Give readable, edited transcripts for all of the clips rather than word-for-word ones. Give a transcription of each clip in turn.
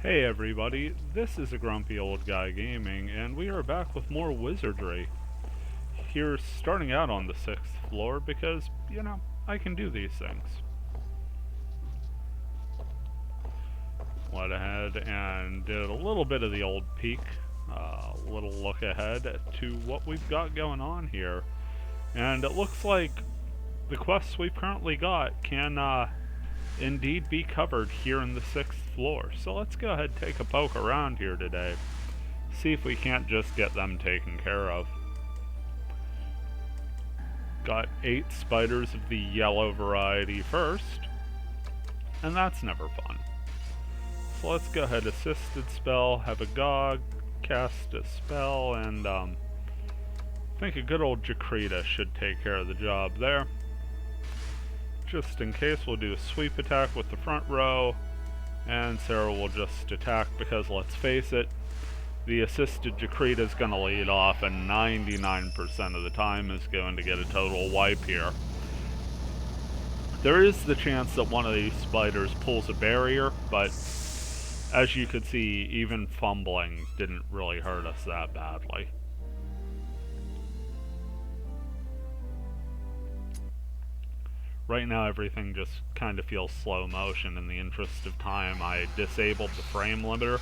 Hey everybody, this is a grumpy old guy gaming, and we are back with more Wizardry. Here, starting out on the 6th floor because, I can do these things. Went ahead and did a little bit of the old peek, a little look ahead to what we've got going on here. And it looks like the quests we've currently got can indeed be covered here in the 6th floor. So let's go ahead and take a poke around here today. See if we can't just get them taken care of. Got 8 spiders of the yellow variety first, and that's never fun. So let's go ahead, assisted spell, have a Gog, cast a spell, and I think a good old Jacrita should take care of the job there. Just in case, we'll do a sweep attack with the front row, and Sarah will just attack because, let's face it, the assisted Jacrita is going to lead off, and 99% of the time is going to get a total wipe here. There is the chance that one of these spiders pulls a barrier, but as you could see, even fumbling didn't really hurt us that badly. Right now everything just kind of feels slow motion. In the interest of time, I disabled the frame limiter,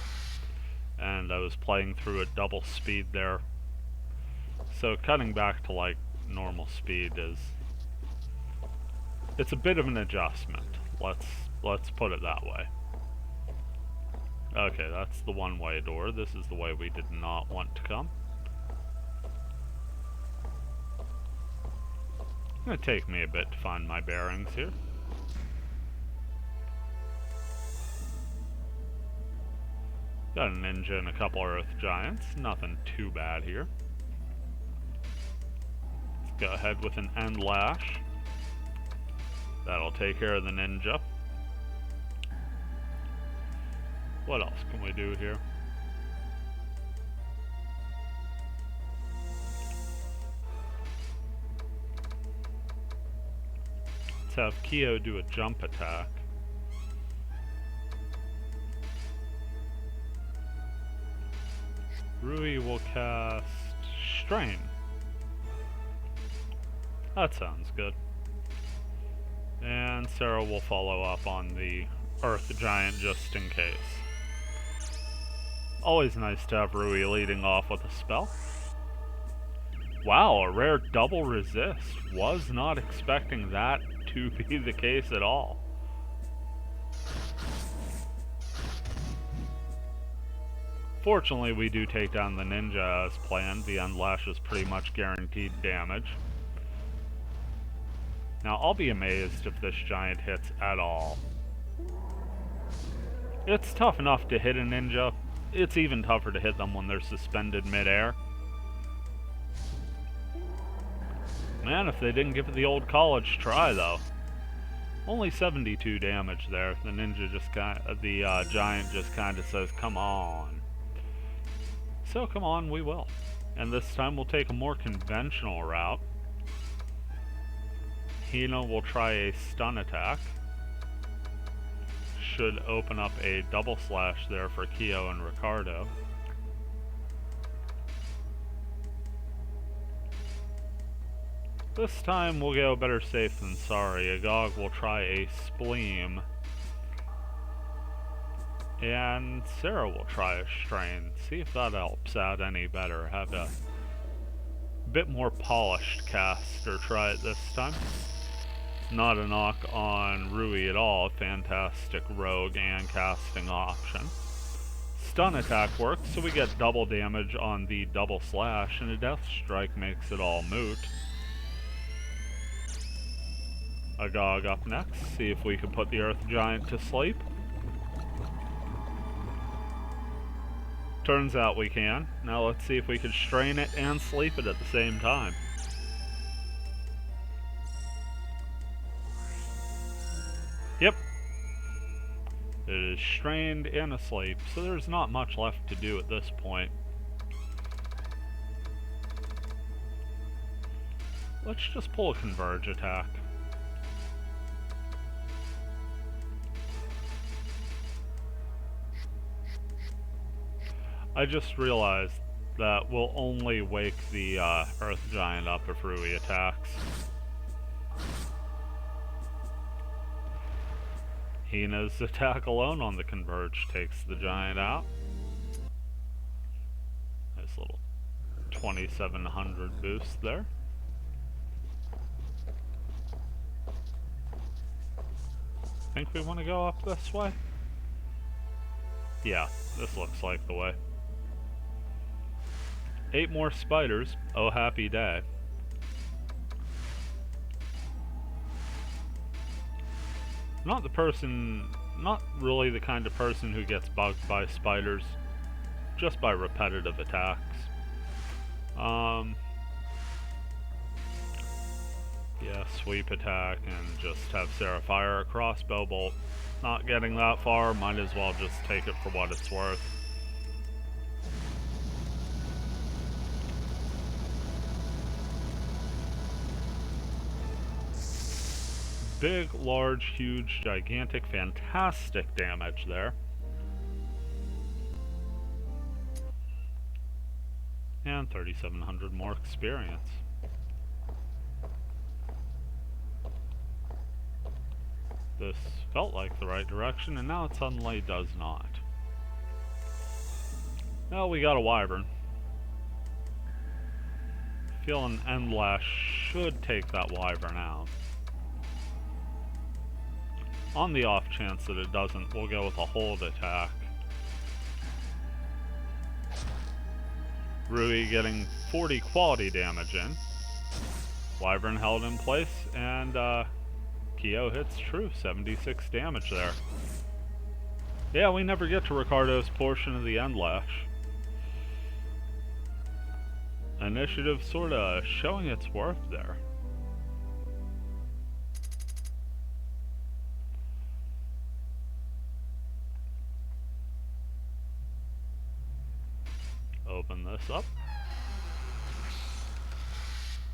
and I was playing through at double speed there. So cutting back to like normal speed it's a bit of an adjustment. Let's put it that way. Okay, that's the one-way door. This is the way we did not want to come. It's gonna take me a bit to find my bearings here. Got a ninja and a couple earth giants. Nothing too bad here. Let's go ahead with an end lash. That'll take care of the ninja. What else can we do here? Let's have Kyo do a jump attack. Rui will cast Strain. That sounds good. And Sarah will follow up on the Earth Giant just in case. Always nice to have Rui leading off with a spell. Wow, a rare double resist. Was not expecting that to be the case at all. Fortunately, we do take down the ninja as planned. The Unlash is pretty much guaranteed damage. Now, I'll be amazed if this giant hits at all. It's tough enough to hit a ninja. It's even tougher to hit them when they're suspended midair. Man, if they didn't give it the old college try, though. Only 72 damage there. The ninja just the giant just kind of says, "Come on." So come on, we will. And this time we'll take a more conventional route. Hina will try a stun attack. Should open up a double slash there for Kyo and Ricardo. This time we'll go better safe than sorry. Agog will try a spleam. And Sarah will try a strain. See if that helps out any better. Have a bit more polished caster try it this time. Not a knock on Rui at all. Fantastic rogue and casting option. Stun attack works, so we get double damage on the double slash, and a death strike makes it all moot. Agog up next. See if we can put the Earth Giant to sleep. Turns out we can. Now let's see if we can strain it and sleep it at the same time. Yep. It is strained and asleep, so there's not much left to do at this point. Let's just pull a converge attack. I just realized that we'll only wake the Earth Giant up if Rui attacks. Hina's attack alone on the Converge takes the Giant out. Nice little 2700 boost there. Think we want to go up this way? Yeah, this looks like the way. 8 more spiders. Oh, happy day. Not really the kind of person who gets bugged by spiders, just by repetitive attacks. Yeah, sweep attack and just have Sarah fire a crossbow bolt. Not getting that far, might as well just take it for what it's worth. Big, large, huge, gigantic, fantastic damage there. And 3,700 more experience. This felt like the right direction, and now it suddenly does not. Well, we got a wyvern. Feeling Endlash should take that wyvern out. On the off chance that it doesn't, we'll go with a hold attack. Rui getting 40 quality damage in. Wyvern held in place, and Kyo hits true, 76 damage there. Yeah, we never get to Ricardo's portion of the Endlash. Initiative sorta showing its worth there. Open this up.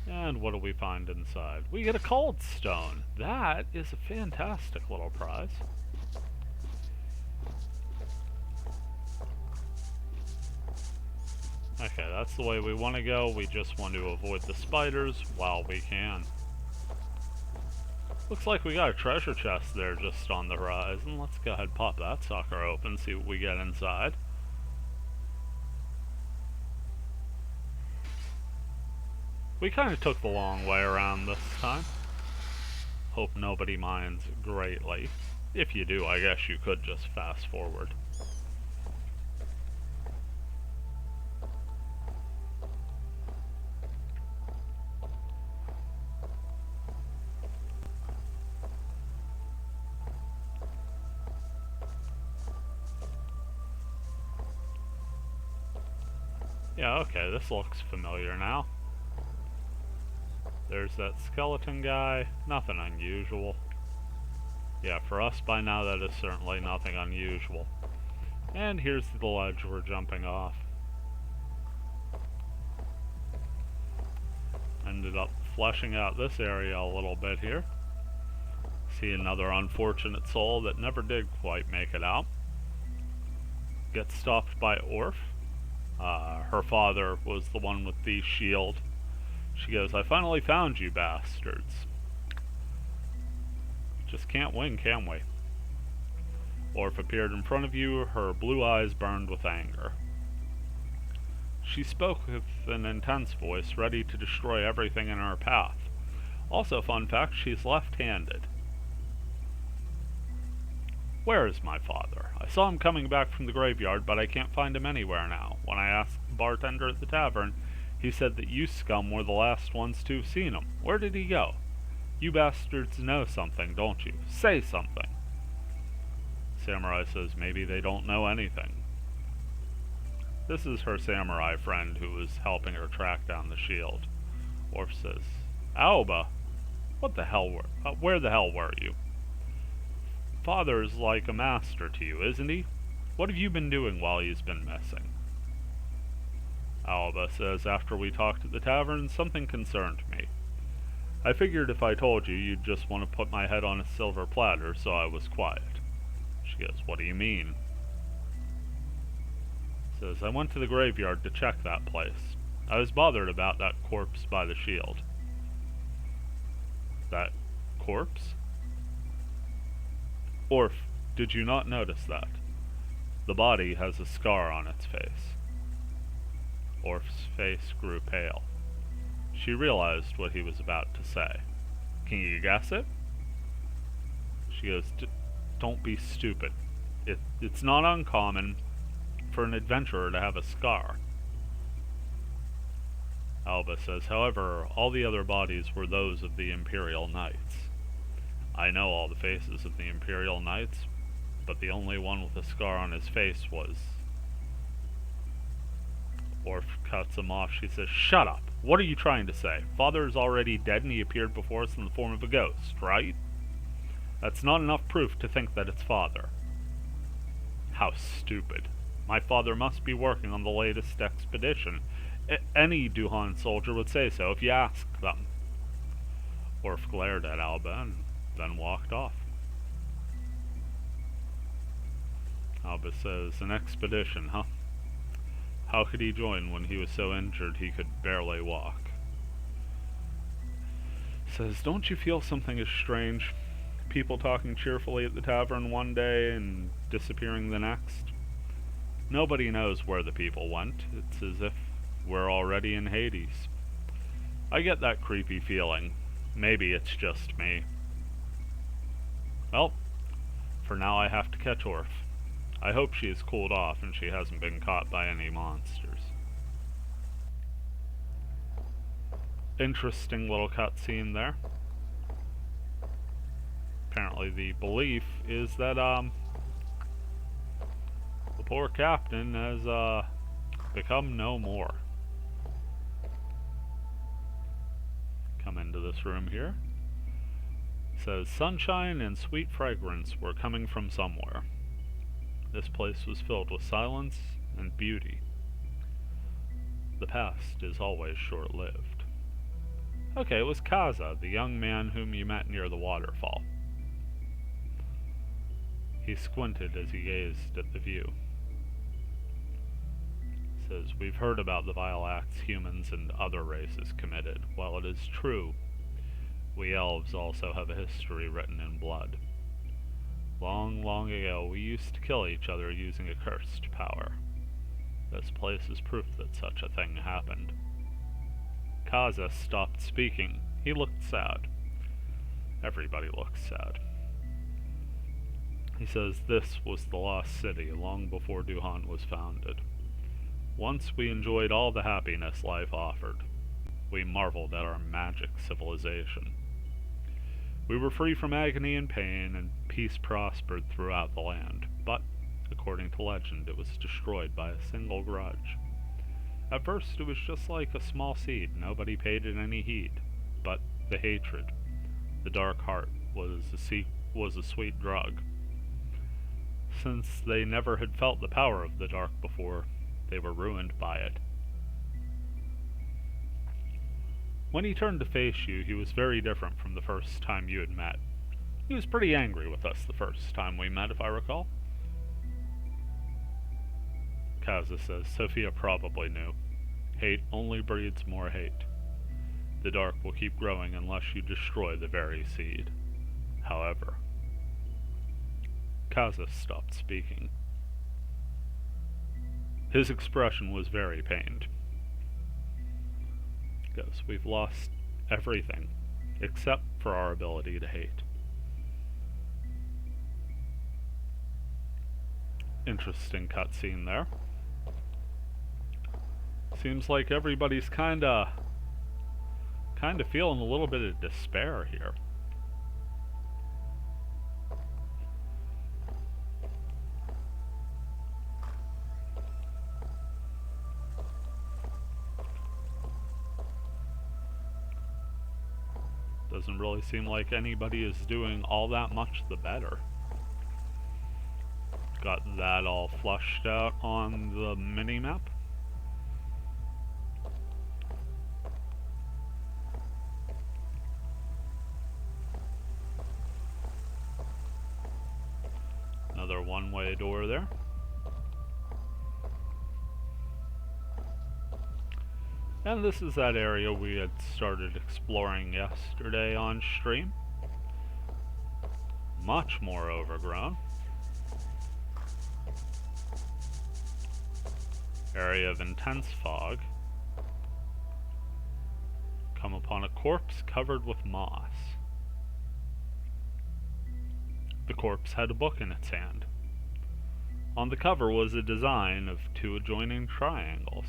And what do we find inside? We get a cold stone. That is a fantastic little prize. Okay, that's the way we want to go. We just want to avoid the spiders while we can. Looks like we got a treasure chest there just on the horizon. Let's go ahead and pop that sucker open, see what we get inside. We kind of took the long way around this time. Hope nobody minds greatly. If you do, I guess you could just fast forward. Yeah, okay, this looks familiar now. There's that skeleton guy. Nothing unusual. Yeah, for us by now that is certainly nothing unusual. And here's the ledge we're jumping off. Ended up fleshing out this area a little bit here. See another unfortunate soul that never did quite make it out. Gets stopped by Orf. Her father was the one with the shield. She goes, "I finally found you, bastards." Just can't win, can we? Orf appeared in front of you, her blue eyes burned with anger. She spoke with an intense voice, ready to destroy everything in her path. Also, fun fact, she's left-handed. "Where is my father? I saw him coming back from the graveyard, but I can't find him anywhere now. When I asked the bartender at the tavern, he said that you scum were the last ones to have seen him. Where did he go? You bastards know something, don't you? Say something." Samurai says maybe they don't know anything. This is her samurai friend who was helping her track down the shield. Orf says, "Aoba, what the hell where the hell were you? Father's like a master to you, isn't he? What have you been doing while he's been missing?" Aoba says, "After we talked at the tavern, something concerned me. I figured if I told you, you'd just want to put my head on a silver platter, so I was quiet." She goes, "What do you mean?" Says, I went to the graveyard to check that place. I was bothered about that corpse by the shield. That corpse? Orf, did you not notice that? The body has a scar on its face. Orf's face grew pale. She realized what he was about to say. Can you guess it? She goes, don't be stupid. It's not uncommon for an adventurer to have a scar. Alba says, however, all the other bodies were those of the Imperial Knights. I know all the faces of the Imperial Knights, but the only one with a scar on his face was... Orf cuts him off. She says, shut up! What are you trying to say? Father is already dead and he appeared before us in the form of a ghost, right? That's not enough proof to think that it's Father. How stupid. My father must be working on the latest expedition. Any Duhan soldier would say so if you asked them. Orf glared at Alba and then walked off. Alba says, an expedition, huh? How could he join when he was so injured he could barely walk? Says, don't you feel something is strange? People talking cheerfully at the tavern one day and disappearing the next? Nobody knows where the people went. It's as if we're already in Hades. I get that creepy feeling. Maybe it's just me. Well, for now I have to catch Orf. I hope she has cooled off and she hasn't been caught by any monsters. Interesting little cutscene there. Apparently the belief is that the poor captain has become no more. Come into this room here. It says, sunshine and sweet fragrance were coming from somewhere. This place was filled with silence and beauty. The past is always short-lived. Okay, it was Kaza, the young man whom you met near the waterfall. He squinted as he gazed at the view. Says, we've heard about the vile acts humans and other races committed. While it is true, we elves also have a history written in blood. Long, long ago, we used to kill each other using a cursed power. This place is proof that such a thing happened. Kaza stopped speaking. He looked sad. Everybody looked sad. He says this was the lost city long before Duhan was founded. Once we enjoyed all the happiness life offered. We marveled at our magic civilization. We were free from agony and pain, and peace prospered throughout the land. But, according to legend, it was destroyed by a single grudge. At first, it was just like a small seed. Nobody paid it any heed. But the hatred, the dark heart, was a sweet drug. Since they never had felt the power of the dark before, they were ruined by it. When he turned to face you, he was very different from the first time you had met. He was pretty angry with us the first time we met, if I recall. Kaza says, Sophia probably knew. Hate only breeds more hate. The dark will keep growing unless you destroy the very seed. However, Kaza stopped speaking. His expression was very pained. He goes, we've lost everything except for our ability to hate. Interesting cutscene there. Seems like everybody's kinda feeling a little bit of despair here. Doesn't really seem like anybody is doing all that much the better. Got that all flushed out on the mini-map. Another one-way door there. And this is that area we had started exploring yesterday on stream. Much more overgrown. Area of intense fog. Come upon a corpse covered with moss. The corpse had a book in its hand. On the cover was a design of two adjoining triangles.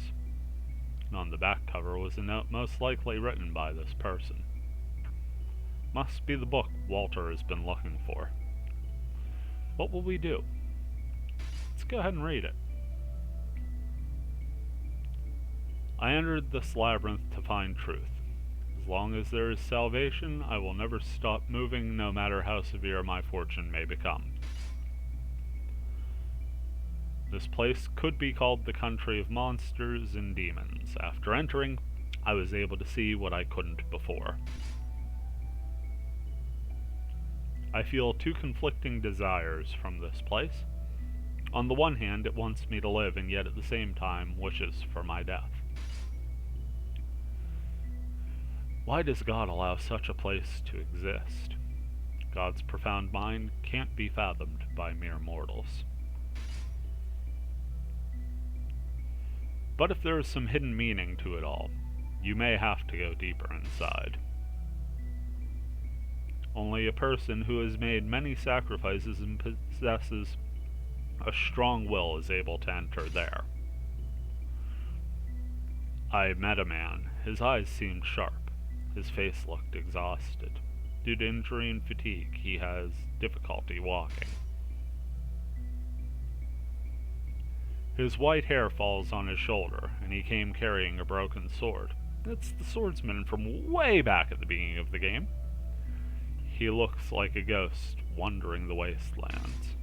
And on the back cover was a note most likely written by this person. Must be the book Walter has been looking for. What will we do? Let's go ahead and read it. I entered this labyrinth to find truth. As long as there is salvation, I will never stop moving, no matter how severe my fortune may become. This place could be called the country of monsters and demons. After entering, I was able to see what I couldn't before. I feel two conflicting desires from this place. On the one hand, it wants me to live, and yet at the same time wishes for my death. Why does God allow such a place to exist? God's profound mind can't be fathomed by mere mortals. But if there is some hidden meaning to it all, you may have to go deeper inside. Only a person who has made many sacrifices and possesses a strong will is able to enter there. I met a man. His eyes seemed sharp. His face looked exhausted. Due to injury and fatigue, he has difficulty walking. His white hair falls on his shoulder, and he came carrying a broken sword. It's the swordsman from way back at the beginning of the game. He looks like a ghost wandering the wastelands.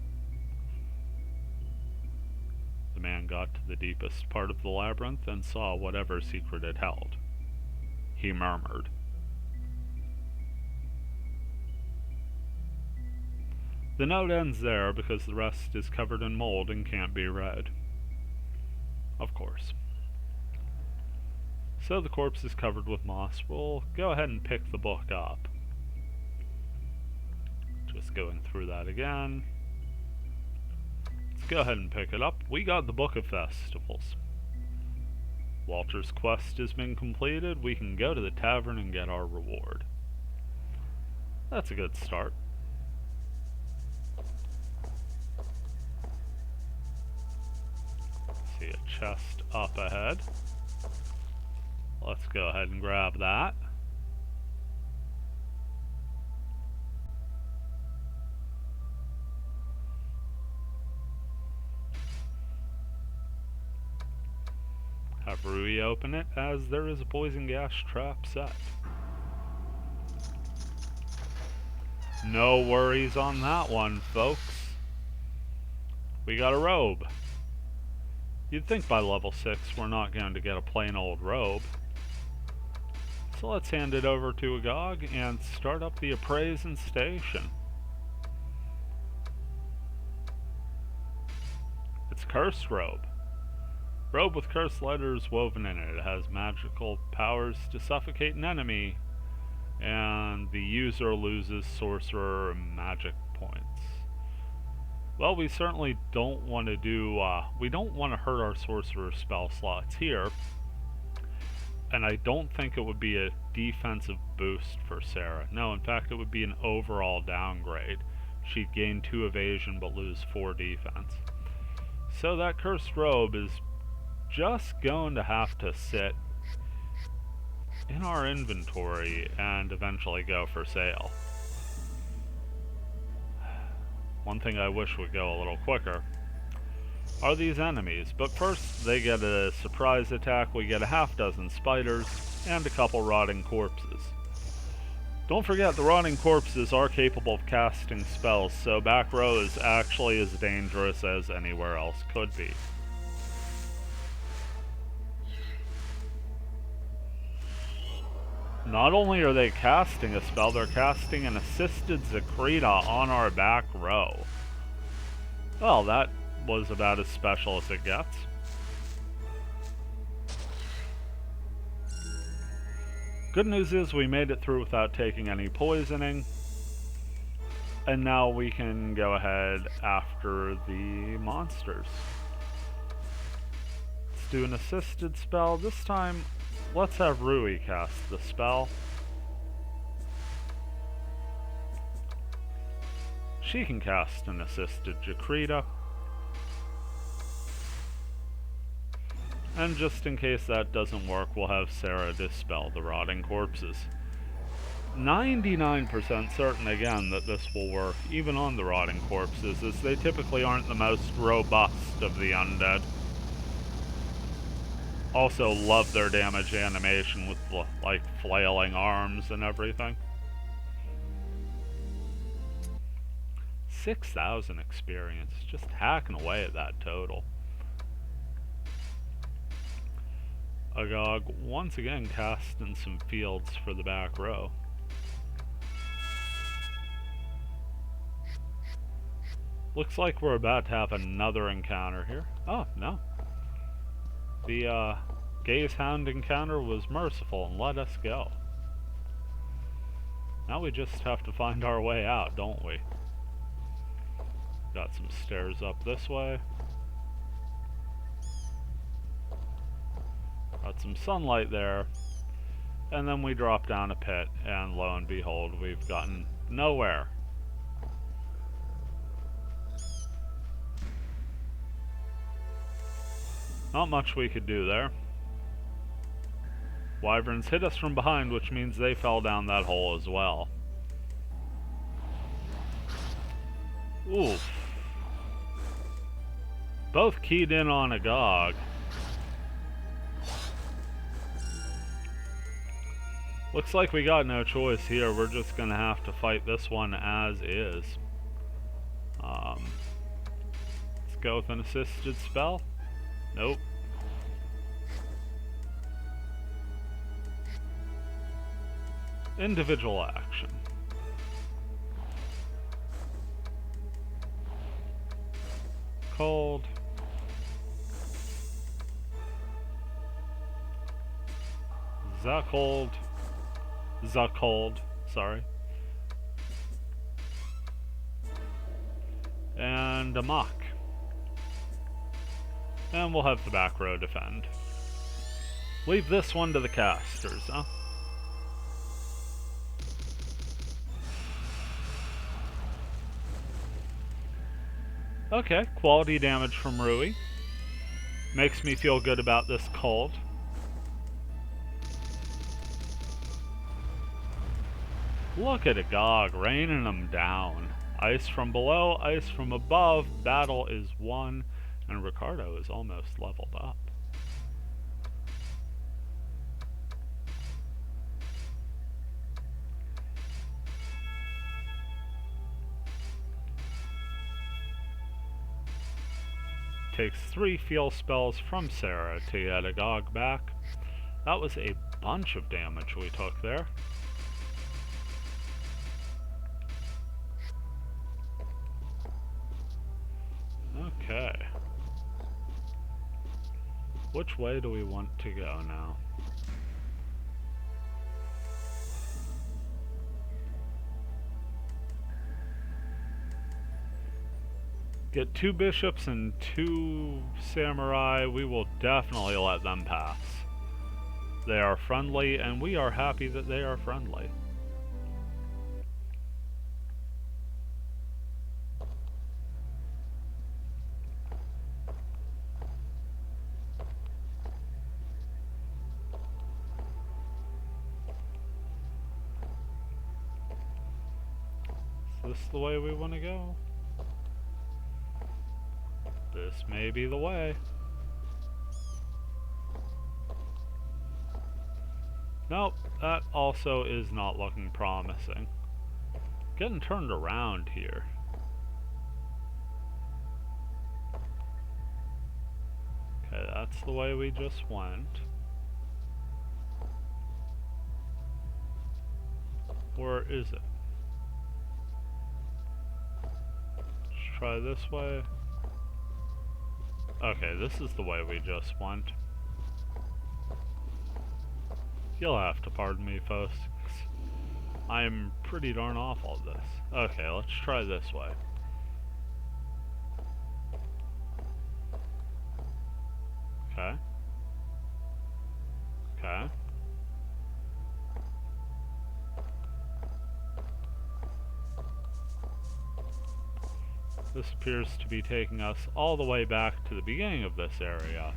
The man got to the deepest part of the labyrinth and saw whatever secret it held. He murmured. The note ends there because the rest is covered in mold and can't be read. Of course. So the corpse is covered with moss. We'll go ahead and pick the book up. Just going through that again. Let's go ahead and pick it up. We got the Book of Festivals. Walter's quest has been completed. We can go to the tavern and get our reward. That's a good start. See a chest up ahead. Let's go ahead and grab that. Have Rui open it, as there is a poison gas trap set. No worries on that one, folks. We got a robe. You'd think by level 6 we're not going to get a plain old robe. So let's hand it over to Agog and start up the appraising station. It's cursed robe. Robe with cursed letters woven in it. It has magical powers to suffocate an enemy, and the user loses sorcerer magic points. Well, we certainly don't want to do, we don't want to hurt our sorcerer spell slots here, and I don't think it would be a defensive boost for Sarah. No, in fact, it would be an overall downgrade. She'd gain 2 evasion but lose 4 defense. So that cursed robe is just going to have to sit in our inventory and eventually go for sale. One thing I wish would go a little quicker are these enemies, but first they get a surprise attack. We get a half-dozen spiders and a couple rotting corpses. Don't forget, the rotting corpses are capable of casting spells, so back row is actually as dangerous as anywhere else could be. Not only are they casting a spell, they're casting an assisted Zakrita on our back row. Well, that was about as special as it gets. Good news is we made it through without taking any poisoning. And now we can go ahead after the monsters. Let's do an assisted spell. This time, let's have Rui cast the spell. She can cast an assisted Jakrita. And just in case that doesn't work, we'll have Sarah dispel the rotting corpses. 99% certain again that this will work, even on the rotting corpses, as they typically aren't the most robust of the undead. Also love their damage animation with the, like, flailing arms and everything. 6,000 experience, just hacking away at that total. Agog once again casting some fields for the back row. Looks like we're about to have another encounter here. Oh, no. The Gaze Hound encounter was merciful and let us go. Now we just have to find our way out, don't we? Got some stairs up this way. Got some sunlight there. And then we drop down a pit, and lo and behold, we've gotten nowhere. Not much we could do there. Wyverns hit us from behind, which means they fell down that hole as well. Oof. Both keyed in on Agog. Looks like we got no choice here. We're just gonna have to fight this one as is. Let's go with an assisted spell. Nope. Individual action. Cold. Zuckhold. Zuckhold, sorry. And a mock. And we'll have the back row defend. Leave this one to the casters, huh? Okay, quality damage from Rui. Makes me feel good about this cult. Look at Agog raining them down. Ice from below, ice from above. Battle is won, and Ricardo is almost leveled up. Takes 3 feel spells from Sarah to get Agog back. That was a bunch of damage we took there. Okay. Which way do we want to go now? Get 2 bishops and 2 samurai. We will definitely let them pass. They are friendly, and we are happy that they are friendly. Is this the way we want to go? This may be the way. Nope, that also is not looking promising. Getting turned around here. Okay, that's the way we just went. Or is it? Let's try this way. Okay, this is the way we just went. You'll have to pardon me, folks. I'm pretty darn awful at this. Okay, let's try this way. Okay. Okay. This appears to be taking us all the way back to the beginning of this area,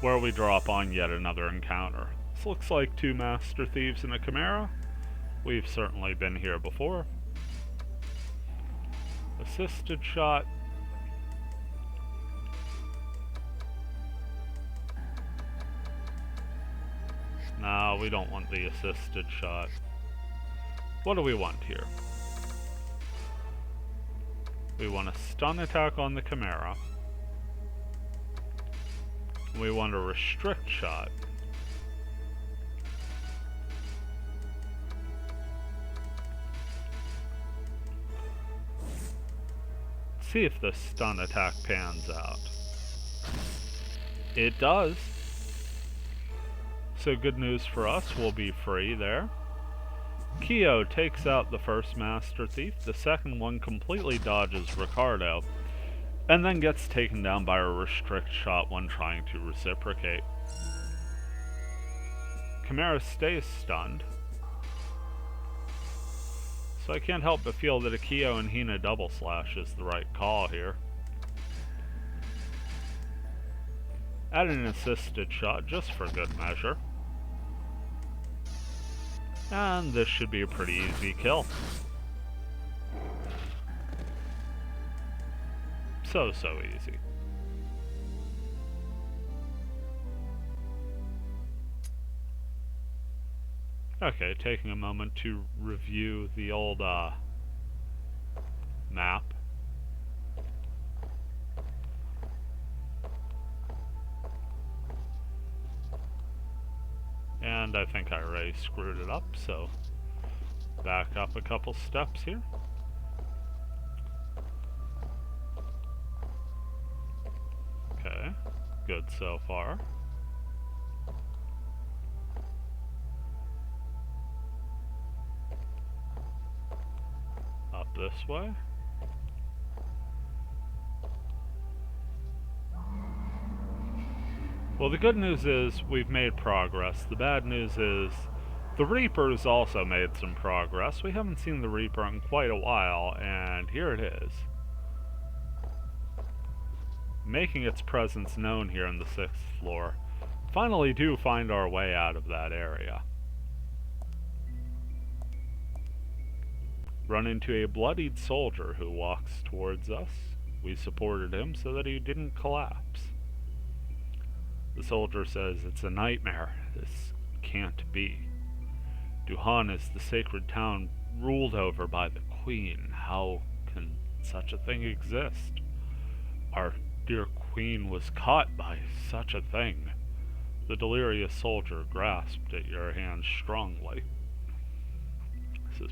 where we drop on yet another encounter. This looks like two Master Thieves and a Chimera. We've certainly been here before. Assisted shot. No, we don't want the assisted shot. What do we want here? We want a stun attack on the Chimera. We want a restrict shot. See if the stun attack pans out. It does. So good news for us, we'll be free there. Keo takes out the first Master Thief. The second one completely dodges Ricardo, and then gets taken down by a restrict shot when trying to reciprocate. Chimera stays stunned, so I can't help but feel that a Keo and Hina double slash is the right call here. Add an assisted shot just for good measure. And this should be a pretty easy kill. So easy. Okay, taking a moment to review the old map. And I think I already screwed it up, so back up a couple steps here. Okay, good so far. Up this way. Well, the good news is we've made progress. The bad news is the Reaper's also made some progress. We haven't seen the Reaper in quite a while, and here it is. Making its presence known here on the 6th floor. Finally do find our way out of that area. Run into a bloodied soldier who walks towards us. We supported him so that he didn't collapse. The soldier says, "It's a nightmare. This can't be. Duhan is the sacred town ruled over by the Queen. How can such a thing exist? Our dear Queen was caught by such a thing." The delirious soldier grasped at your hand strongly. He says,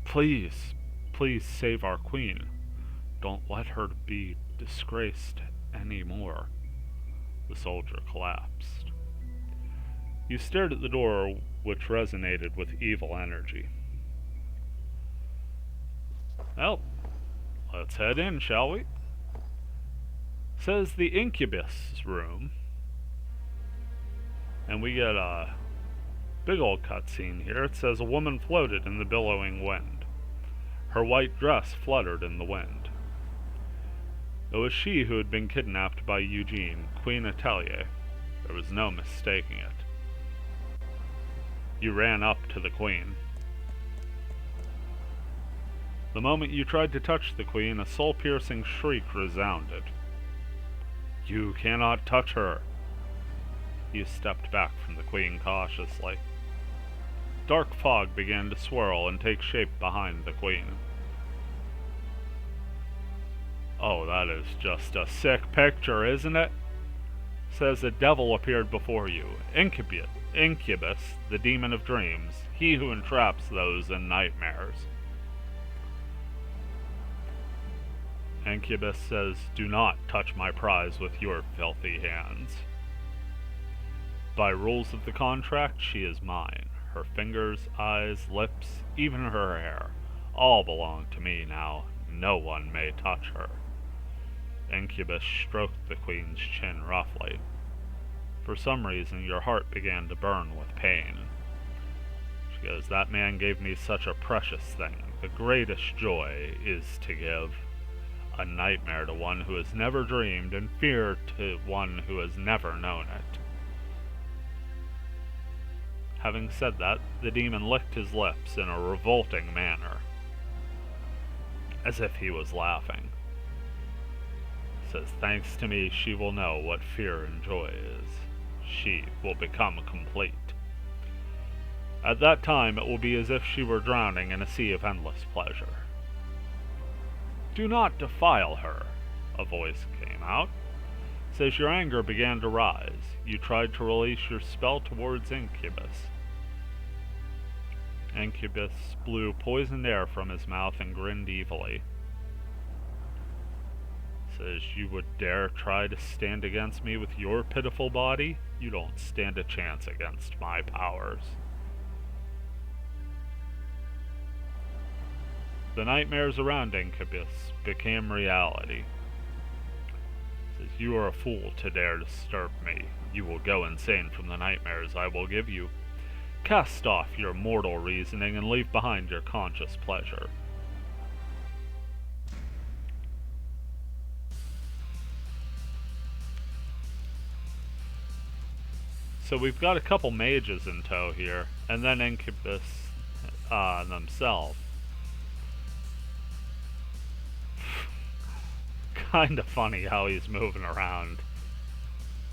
"Please, please save our Queen. Don't let her be disgraced anymore." The soldier collapsed. You stared at the door, which resonated with evil energy. Well, let's head in, shall we? Says the incubus room. And we get a big old cutscene here. It says a woman floated in the billowing wind. Her white dress fluttered in the wind. It was she who had been kidnapped by Eugene, Queen Atelier. There was no mistaking it. You ran up to the Queen. The moment you tried to touch the Queen, a soul-piercing shriek resounded. "You cannot touch her!" You stepped back from the Queen cautiously. Dark fog began to swirl and take shape behind the Queen. Oh, that is just a sick picture, isn't it? Says a devil appeared before you. Incubus, the demon of dreams, he who entraps those in nightmares. Incubus says, "Do not touch my prize with your filthy hands." By rules of the contract, she is mine. Her fingers, eyes, lips, even her hair, all belong to me now. No one may touch her. Incubus stroked the queen's chin roughly. For some reason, your heart began to burn with pain. She goes, that man gave me such a precious thing. The greatest joy is to give. A nightmare to one who has never dreamed, and fear to one who has never known it. Having said that, the demon licked his lips in a revolting manner, as if he was laughing. Says, thanks to me, she will know what fear and joy is. She will become complete. At that time, it will be as if she were drowning in a sea of endless pleasure. Do not defile her, a voice came out. Says your anger began to rise. You tried to release your spell towards Incubus. Incubus blew poisoned air from his mouth and grinned evilly. Says, you would dare try to stand against me with your pitiful body? You don't stand a chance against my powers. The nightmares around Incubus became reality. Says, you are a fool to dare disturb me. You will go insane from the nightmares I will give you. Cast off your mortal reasoning and leave behind your conscious pleasure. So we've got a couple mages in tow here, and then Incubus themselves. Kinda funny how he's moving around.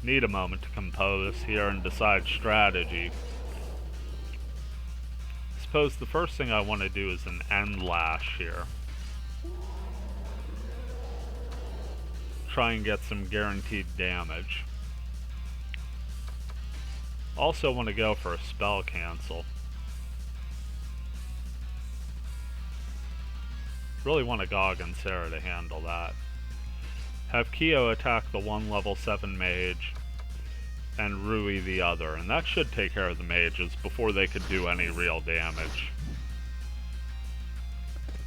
Need a moment to compose here and decide strategy. I suppose the first thing I want to do is an end lash here. Try and get some guaranteed damage. Also want to go for a spell cancel. Really want a Gog and Sarah to handle that. Have Kyo attack the one level 7 mage and Rui the other, and that should take care of the mages before they could do any real damage.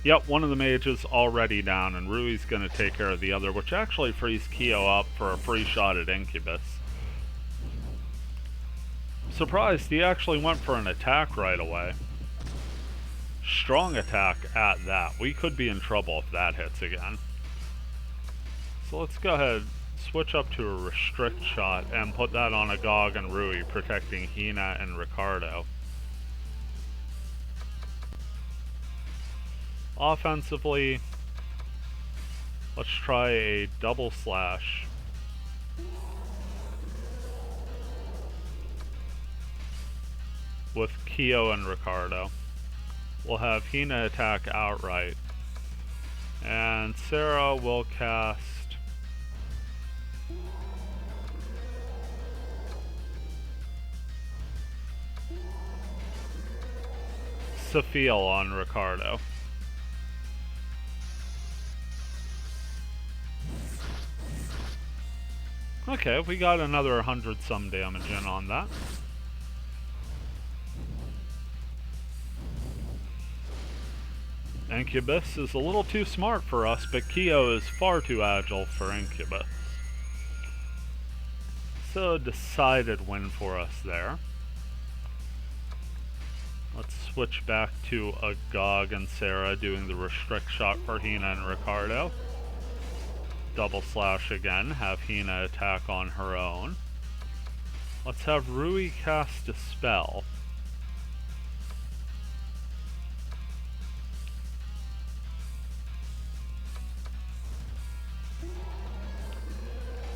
Yep, one of the mages already down, and Rui's going to take care of the other, which actually frees Kyo up for a free shot at Incubus. Surprised he actually went for an attack right away. Strong attack at that. We could be in trouble if that hits again. So let's go ahead, switch up to a restrict shot, and put that on Agog and Rui, protecting Hina and Ricardo. Offensively, let's try a double slash. With Kyo and Ricardo. We'll have Hina attack outright. And Sarah will cast Sophiel on Ricardo. Okay, we got another 100 some damage in on that. Incubus is a little too smart for us, but Kyo is far too agile for Incubus. So a decided win for us there. Let's switch back to Agog and Sarah doing the restrict shot for Hina and Ricardo. Double slash again, have Hina attack on her own. Let's have Rui cast a spell.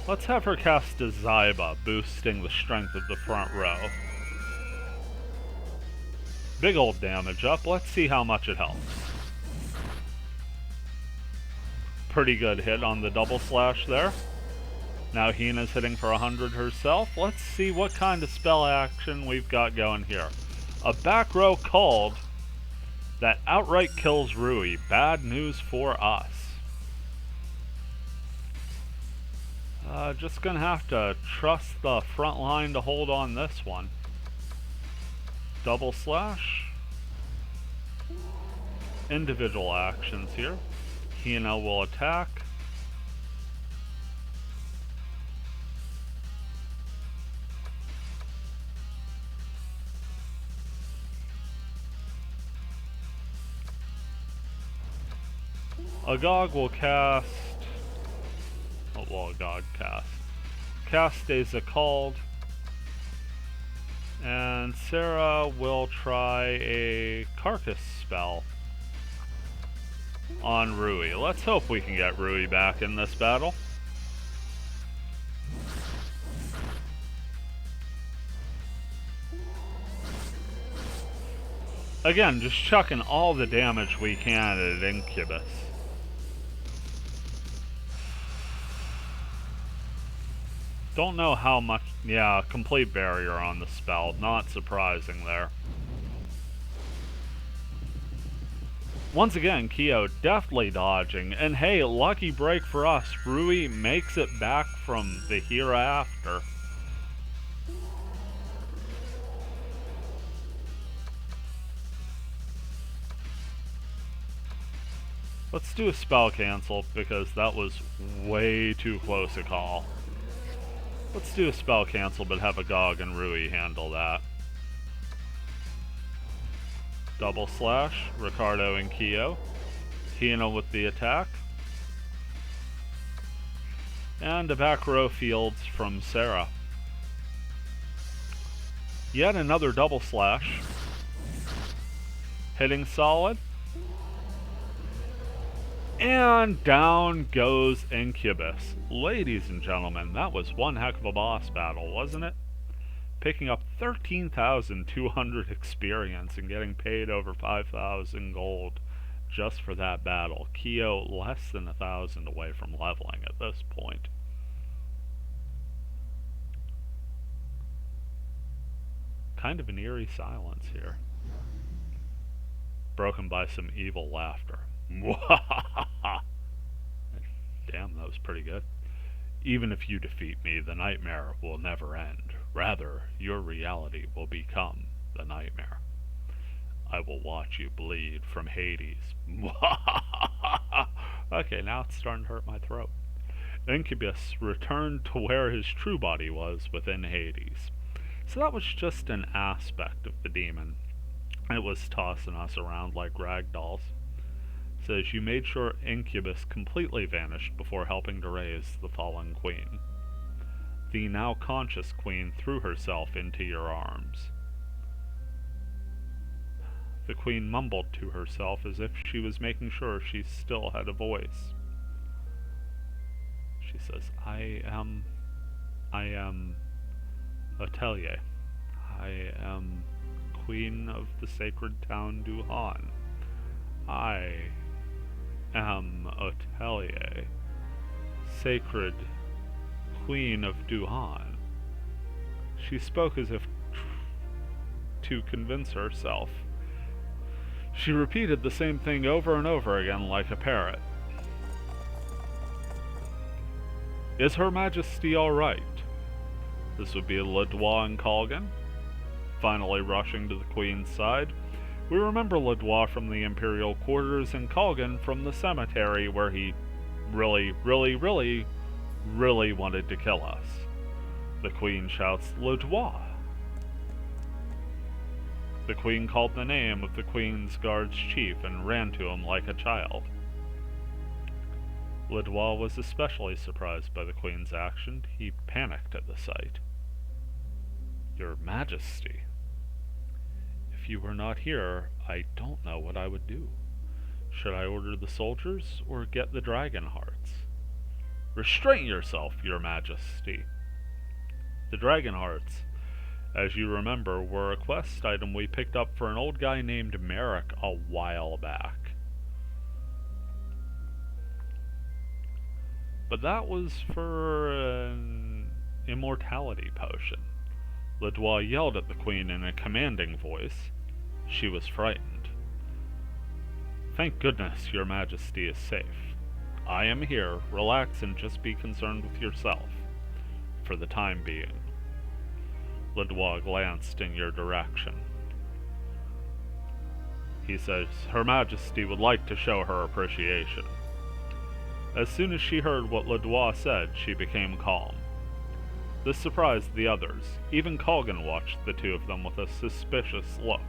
Let's have her cast a Zyba, boosting the strength of the front row. Big old damage up. Let's see how much it helps. Pretty good hit on the double slash there. Now Hina's hitting for 100 herself. Let's see what kind of spell action we've got going here. A back row called that outright kills Rui. Bad news for us. Just gonna have to trust the front line to hold on this one. Double slash. Individual actions here. Hina will attack. Agog will cast... What will Agog cast? Cast stays called. And Sarah will try a Carcass spell on Rui. Let's hope we can get Rui back in this battle. Again, just chucking all the damage we can at Incubus. Don't know how much... Yeah, complete barrier on the spell. Not surprising there. Once again, Kyo deftly dodging. And hey, lucky break for us. Rui makes it back from the hereafter. Let's do a spell cancel because that was way too close a call. Let's do a spell cancel, but have Agog and Rui handle that. Double slash, Ricardo and Kyo. Hina with the attack. And a back row fields from Sarah. Yet another double slash. Hitting solid. And down goes Incubus. Ladies and gentlemen, that was one heck of a boss battle, wasn't it? Picking up 13,200 experience and getting paid over 5,000 gold just for that battle. Kyo less than 1,000 away from leveling at this point. Kind of an eerie silence here. Broken by some evil laughter. Damn, that was pretty good. Even if you defeat me, the nightmare will never end. Rather, your reality will become the nightmare. I will watch you bleed from Hades. Okay, now it's starting to hurt my throat. Incubus returned to where his true body was within Hades. So that was just an aspect of the demon. It was tossing us around like rag dolls. Says you made sure Incubus completely vanished before helping to raise the fallen queen. The now conscious queen threw herself into your arms. The queen mumbled to herself as if she was making sure she still had a voice. She says, I am Atelier. I am queen of the sacred town Duhan. I am Atelier, sacred queen of Duhan. She spoke as if to convince herself. She repeated the same thing over and over again like a parrot. Is Her Majesty alright? This would be Ledois and Colgan, finally rushing to the Queen's side. We remember Ledois from the Imperial quarters and Colgan from the cemetery where he really wanted to kill us. The Queen shouts, Ledois! The Queen called the name of the Queen's Guard's chief and ran to him like a child. Ledois was especially surprised by the Queen's action. He panicked at the sight. Your Majesty, if you were not here, I don't know what I would do. Should I order the soldiers or get the dragon hearts? Restrain yourself, Your Majesty. The dragon hearts, as you remember, were a quest item we picked up for an old guy named Merrick a while back. But that was for an immortality potion. Ledois yelled at the Queen in a commanding voice. She was frightened. Thank goodness Your Majesty is safe. I am here. Relax and just be concerned with yourself. for the time being. Ledois glanced in your direction. He says, Her Majesty would like to show her appreciation. As soon as she heard what Ledois said, she became calm. This surprised the others. Even Colgan watched the two of them with a suspicious look.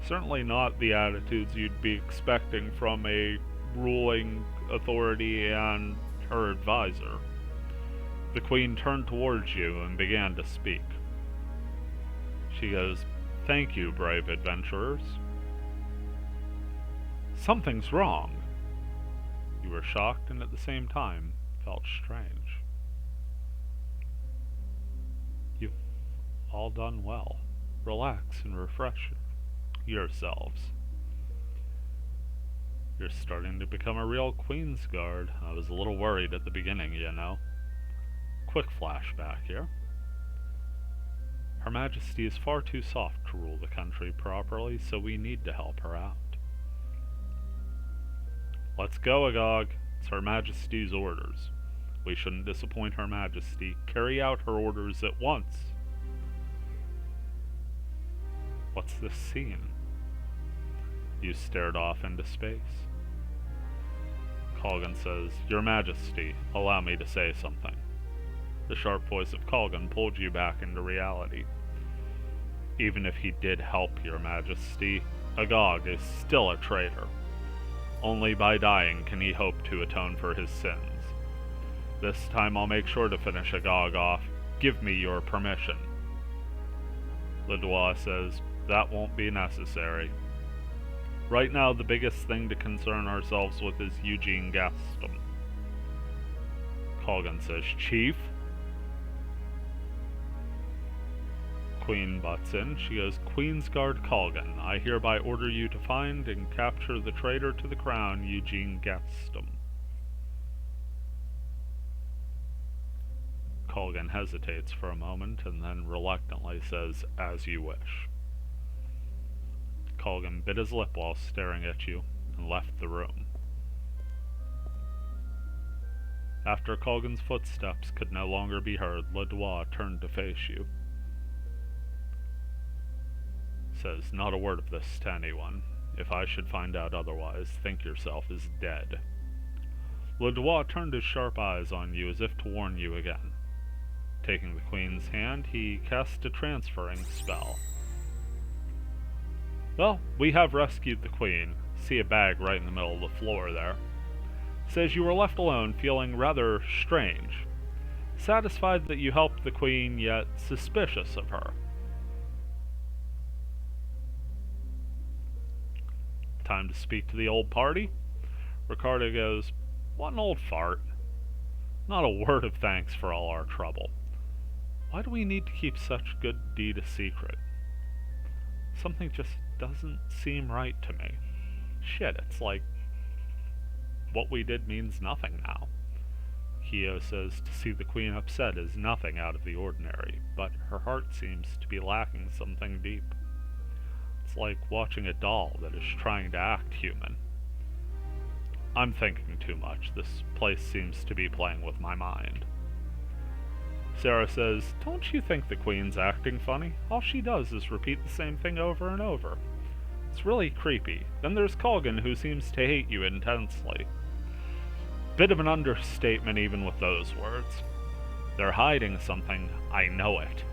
Certainly not the attitudes you'd be expecting from a ruling authority and her advisor. The Queen turned towards you and began to speak. She goes, Thank you, brave adventurers. Something's wrong. You were shocked and at the same time felt strange. You've all done well. Relax and refresh yourselves. You're starting to become a real Queen's Guard. I was a little worried at the beginning, you know. Quick flashback here. Her Majesty is far too soft to rule the country properly, so we need to help her out. Let's go, Agog. It's Her Majesty's orders. We shouldn't disappoint Her Majesty. Carry out her orders at once. What's this scene? You stared off into space. Colgan says, Your Majesty, allow me to say something. The sharp voice of Colgan pulled you back into reality. Even if he did help Your Majesty, Agog is still a traitor. Only by dying can he hope to atone for his sins. This time I'll make sure to finish Agog off. Give me your permission. Ledois says, That won't be necessary. Right now the biggest thing to concern ourselves with is Eugene Gaston. Colgan says, Chief? Queen butts in. She goes, Queen's Guard Colgan, I hereby order you to find and capture the traitor to the crown, Eugene Gaston. Colgan hesitates for a moment and then reluctantly says, As you wish. Colgan bit his lip while staring at you and left the room. After Colgan's footsteps could no longer be heard, Ledois turned to face you. Says, Not a word of this to anyone. If I should find out otherwise, think yourself as dead. Ledois turned his sharp eyes on you as if to warn you again. Taking the Queen's hand, he cast a transferring spell. Well, we have rescued the Queen. See a bag right in the middle of the floor there. Says you were left alone, feeling rather strange. Satisfied that you helped the Queen, yet suspicious of her. Time to speak to the old party? Ricardo goes, What an old fart. Not a word of thanks for all our trouble. Why do we need to keep such good deed a secret? Something just doesn't seem right to me. Shit, it's like what we did means nothing now. Kyo says to see the Queen upset is nothing out of the ordinary, but her heart seems to be lacking something deep. It's like watching a doll that is trying to act human. I'm thinking too much. This place seems to be playing with my mind. Sarah says, Don't you think the Queen's acting funny? All she does is repeat the same thing over and over. It's really creepy. Then there's Colgan, who seems to hate you intensely. Bit of an understatement even with those words. They're hiding something, I know it.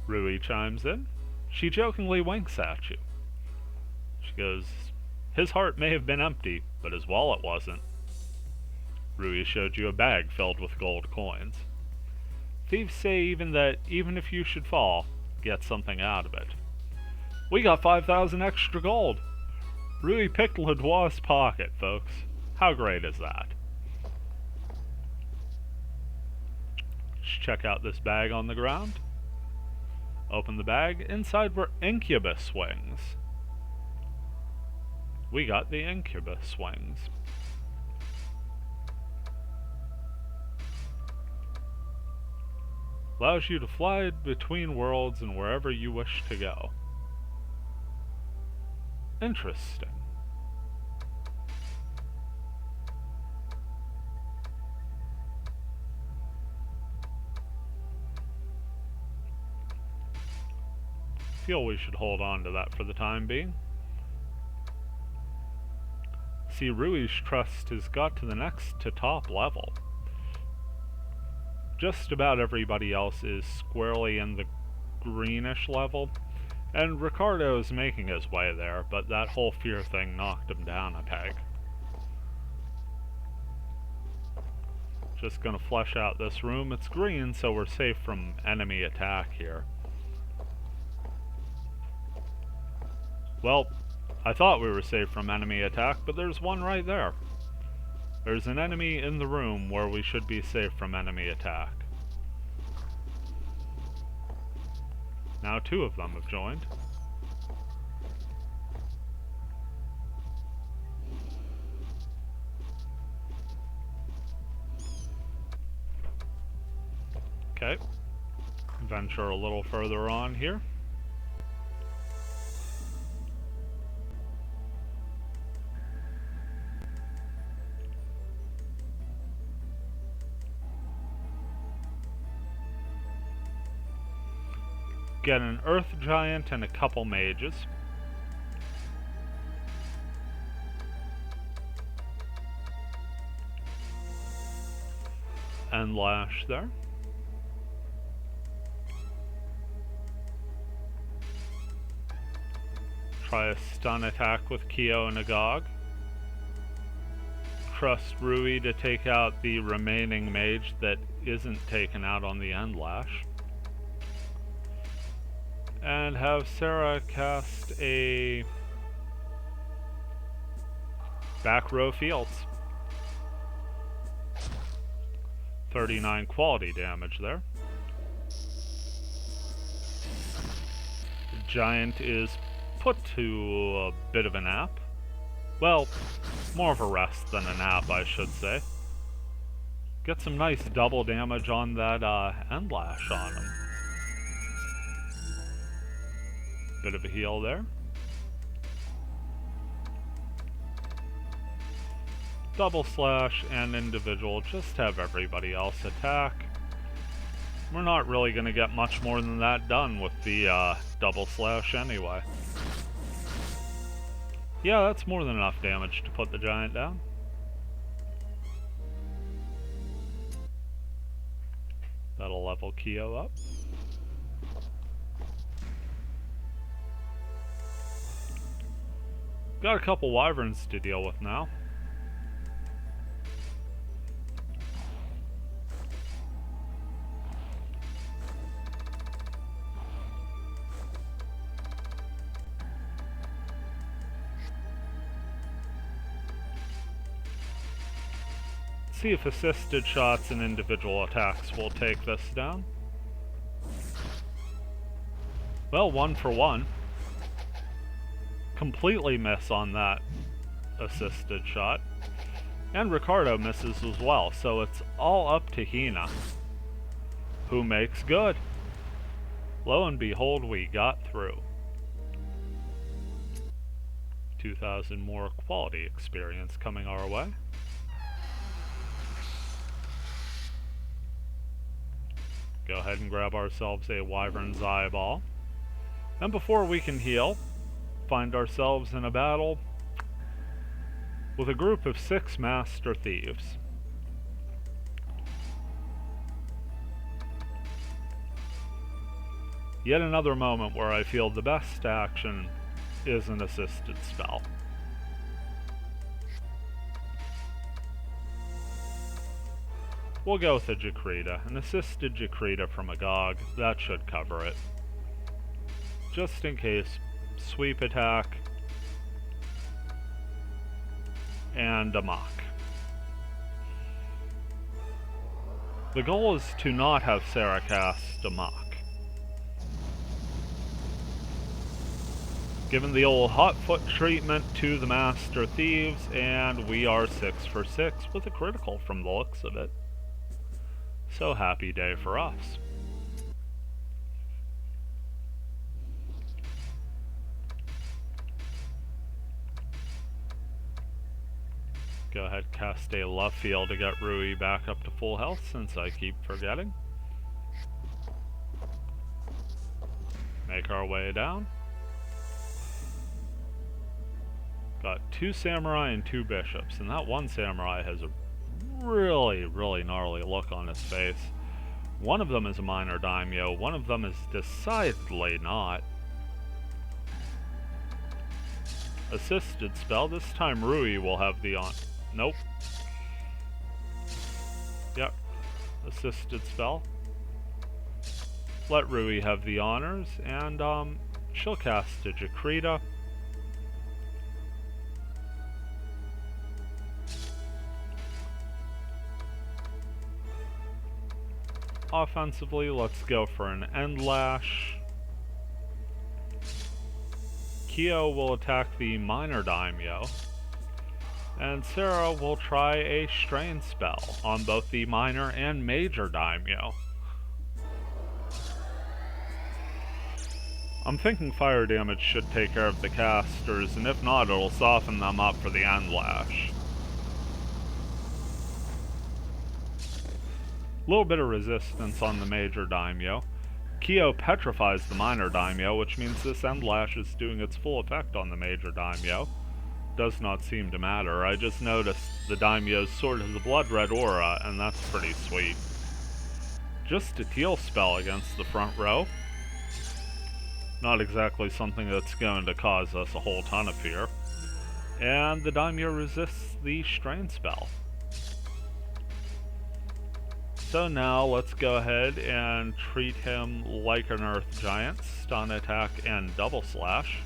Rui chimes in. She jokingly winks at you. She goes, His heart may have been empty, but his wallet wasn't. Rui showed you a bag filled with gold coins. Thieves say even if you should fall, get something out of it. We got 5,000 extra gold. Rui picked Ledois' pocket, folks. How great is that? Let's check out this bag on the ground. Open the bag. Inside were incubus wings. We got the incubus wings. Allows you to fly between worlds and wherever you wish to go. Interesting. Feel we should hold on to that for the time being. See, Rui's trust has got to the next to top level. Just about everybody else is squarely in the greenish level, and Ricardo's making his way there, but that whole fear thing knocked him down a peg. Just gonna flesh out this room. It's green, so we're safe from enemy attack here. Well, I thought we were safe from enemy attack, but there's one right there. There's an enemy in the room where we should be safe from enemy attack. Now 2 of them have joined. Okay. Venture a little further on here. Get an Earth Giant and a couple mages. And Lash there. Try a stun attack with Kyo and Agog. Trust Rui to take out the remaining mage that isn't taken out on the end Lash. And have Sarah cast a back row fields. 39 quality damage there. The giant is put to a bit of a nap. Well, more of a rest than a nap, I should say. Get some nice double damage on that end Lash on him. Bit of a heal there. Double slash and individual, just have everybody else attack. We're not really going to get much more than that done with the double slash anyway. Yeah, that's more than enough damage to put the giant down. That'll level Kyo up. Got a couple wyverns to deal with now. See if assisted shots and individual attacks will take this down. Well, 1 for 1. Completely miss on that assisted shot. And Ricardo misses as well, so it's all up to Hina, who makes good. Lo and behold, we got through. 2,000 more quality experience coming our way. Go ahead and grab ourselves a Wyvern's Eyeball. And before we can heal, find ourselves in a battle with a group of 6 Master Thieves. Yet another moment where I feel the best action is an assisted spell. We'll go with a Jakrita, an assisted Jakrita from Agog. That should cover it. Just in case. Sweep attack. And a mock. The goal is to not have Sarah cast a mock. Given the old hot foot treatment to the Master Thieves, and we are 6 for 6 with a critical from the looks of it. So happy day for us. Go ahead, cast a Love Field to get Rui back up to full health, since I keep forgetting. Make our way down. Got 2 samurai and 2 bishops, and that one samurai has a really, really gnarly look on his face. One of them is a minor daimyo, one of them is decidedly not. Assisted spell. This time Rui will have the on. Nope. Yep. Assisted spell. Let Rui have the honors, and she'll cast a Jakrita. Offensively, let's go for an End Lash. Kyo will attack the minor daimyo, and Sarah will try a strain spell on both the minor and major daimyo. I'm thinking fire damage should take care of the casters, and if not, it'll soften them up for the End Lash. A little bit of resistance on the major daimyo. Kyo petrifies the minor daimyo, which means this End Lash is doing its full effect on the major daimyo. Does not seem to matter. I just noticed the daimyo's sword has a blood red aura, and that's pretty sweet. Just a teal spell against the front row. Not exactly something that's going to cause us a whole ton of fear. And the daimyo resists the strain spell. So now let's go ahead and treat him like an earth giant. Stun attack and double slash.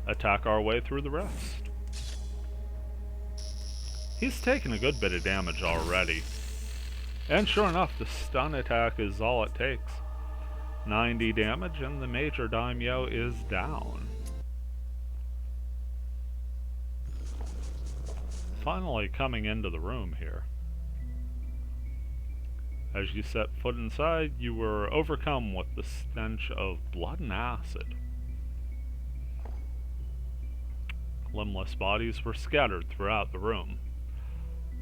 Attack our way through the rest. He's taken a good bit of damage already. And sure enough, the stun attack is all it takes. 90 damage, and the major daimyo is down. Finally coming into the room here. As you set foot inside, you were overcome with the stench of blood and acid. Limbless bodies were scattered throughout the room.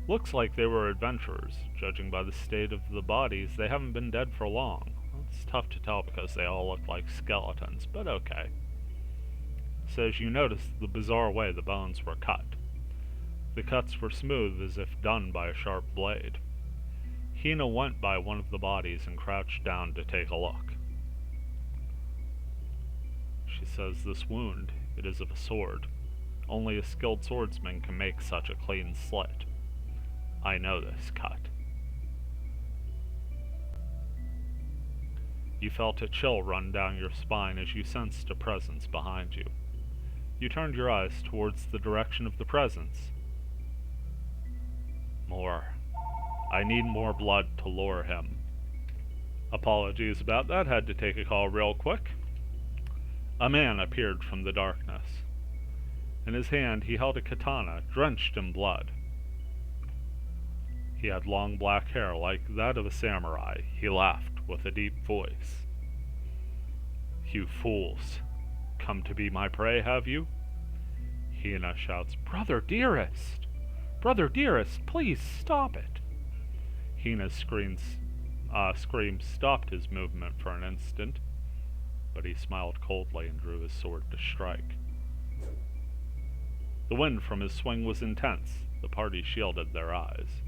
Looks like they were adventurers. Judging by the state of the bodies, they haven't been dead for long. It's tough to tell because they all look like skeletons, but okay. So as you notice the bizarre way the bones were cut. The cuts were smooth as if done by a sharp blade. Hina went by one of the bodies and crouched down to take a look. She says, "This wound, it is of a sword. Only a skilled swordsman can make such a clean slit. I know this cut." You felt a chill run down your spine as you sensed a presence behind you. You turned your eyes towards the direction of the presence. More. I need more blood to lure him. Apologies about that, had to take a call real quick. A man appeared from the darkness. In his hand he held a katana, drenched in blood. He had long black hair like that of a samurai. He laughed with a deep voice. "You fools, come to be my prey, have you?" Hina shouts, "Brother dearest! Brother dearest, please stop it!" Hina's scream stopped his movement for an instant, but he smiled coldly and drew his sword to strike. The wind from his swing was intense. The party shielded their eyes.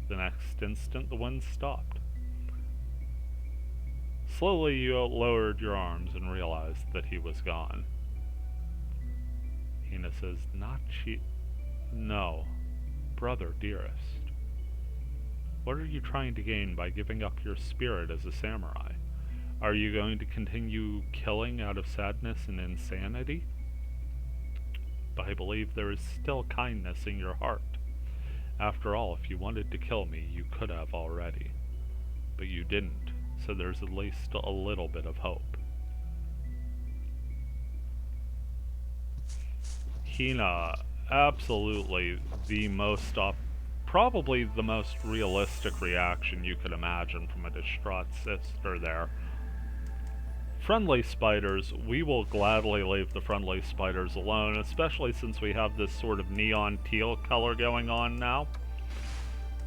The next instant, the wind stopped. Slowly, you lowered your arms and realized that he was gone. Hina says, No, brother dearest. What are you trying to gain by giving up your spirit as a samurai? Are you going to continue killing out of sadness and insanity? But I believe there is still kindness in your heart. After all, if you wanted to kill me, you could have already. But you didn't, so there's at least a little bit of hope. Hina, absolutely probably the most realistic reaction you could imagine from a distraught sister there. Friendly spiders, we will gladly leave the friendly spiders alone, especially since we have this sort of neon teal color going on now.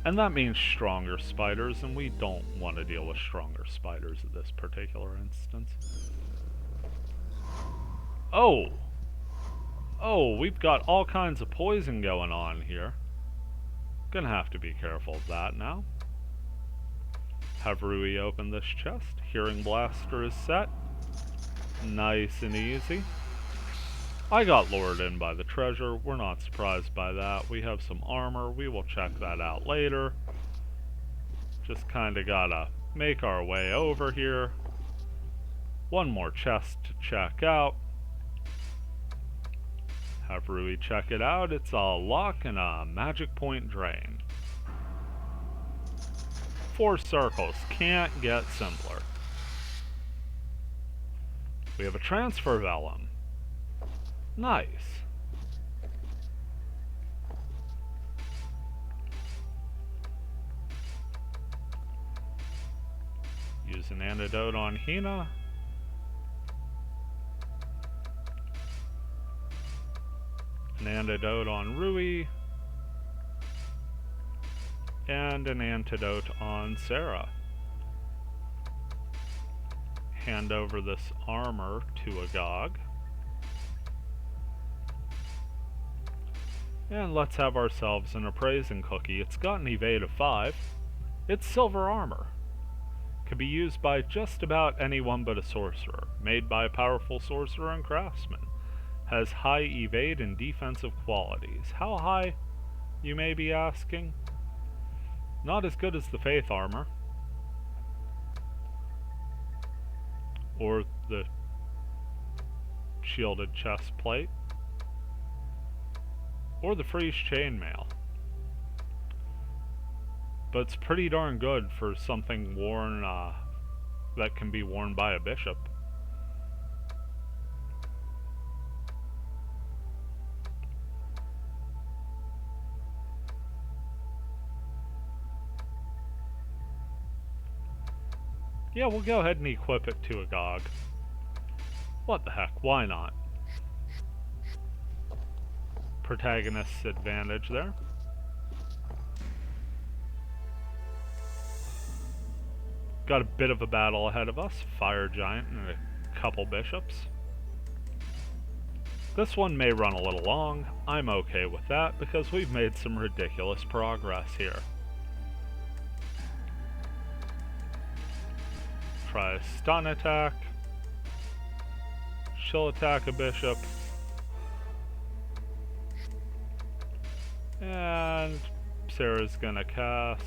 And that means stronger spiders, and we don't want to deal with stronger spiders at this particular instance. Oh! Oh, we've got all kinds of poison going on here. Gonna have to be careful of that now. Have Rui open this chest. Hearing Blaster is set. Nice and easy. I got lured in by the treasure. We're not surprised by that. We have some armor. We will check that out later. Just kinda gotta make our way over here. One more chest to check out. Have Rui check it out. It's a lock and a magic point drain. 4 circles. Can't get simpler. We have a transfer vellum. Nice. Use an antidote on Hina. An antidote on Rui. And an antidote on Sarah. Hand over this armor to Agog. And let's have ourselves an appraising cookie. It's got an evade of 5. It's silver armor. Can be used by just about anyone but a sorcerer. Made by a powerful sorcerer and craftsman. Has high evade and defensive qualities. How high, you may be asking? Not as good as the Faith armor. Or the shielded chest plate. Or the Frieze chainmail. But it's pretty darn good for something worn, that can be worn by a bishop. Yeah, we'll go ahead and equip it to Agog. What the heck, why not? Protagonist's advantage there. Got a bit of a battle ahead of us. Fire Giant and a couple bishops. This one may run a little long. I'm okay with that because we've made some ridiculous progress here. Try a stun attack. She'll attack a bishop. And Sarah's gonna cast